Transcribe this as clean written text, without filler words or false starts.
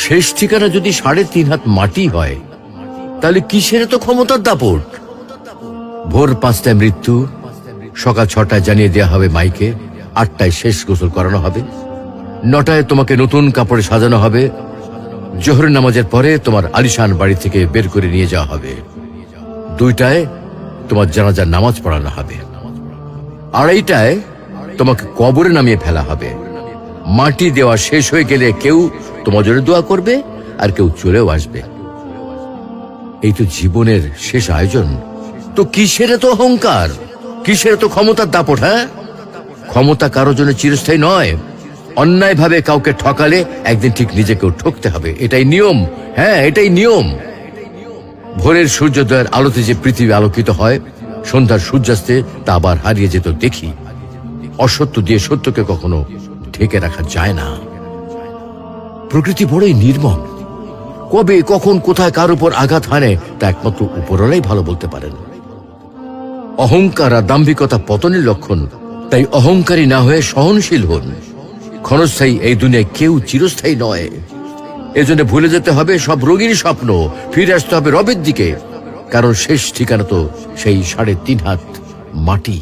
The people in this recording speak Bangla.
শেষ ঠিকানা যদি 3.5 হাত মাটি হয়, তাহলে কিসের তো ক্ষমতার দাপট? ভোর 5টায় মৃত্যু, সকাল 6টায় জানিয়ে দেওয়া হবে মাইকে, 8টায় শেষ গোসল করানো হবে, 9টায় তোমাকে নতুন কাপড়ে সাজানো হবে, জোহরের নামাজের পরে তোমার আলিশান বাড়ি থেকে বের করে নিয়ে যাওয়া হবে, 2টায় তোমার জানাজার নামাজ পড়ানো হবে, 2:30টায় তোমাকে কবরে নামিয়ে ফেলা হবে। মাটি দেওয়া শেষ হয়ে গেলে কেউ তোমার জন্য দোয়া করবে আর কেউ চলেও আসবে। এই তো জীবনের শেষ আয়োজন। তো কিসের তো অহংকার, কিসের তো ক্ষমতার দাপট? হ্যাঁ, ক্ষমতা কারোর জন্য চিরস্থায়ী নয়। অন্যায় ভাবে কাউকে ঠকালে একদিন ঠিক নিজেকেও ঠকতে হবে, এটাই নিয়ম। হ্যাঁ, এটাই নিয়ম। ভোরের সূর্যোদয়ের আলোতে যে পৃথিবী আলোকিত হয়, সন্ধ্যার সূর্যাস্তে তা আবার হারিয়ে যেত দেখি। অসত্য দিয়ে সত্যকে কখনো ঢেকে রাখা যায় না। প্রকৃতি বড়ই নির্মম। কবে কখন কোথায় কার উপর আঘাত হানে তা একমাত্র উপরওয়ালাই ভালো বলতে পারেন। অহংকার আর দাম্ভিকতা পতনের লক্ষণ, তাই অহংকারী না হয়ে সহনশীল হন। ক্ষণস্থায়ী এই দুনিয়ায় কেউ চিরস্থায়ী নয়। এজন্য ভুলে যেতে হবে সব রঙিন স্বপ্ন, ফিরে আসতে হবে রবের দিকে, কারণ শেষ ঠিকানা তো সেই 3.5 হাত মাটি।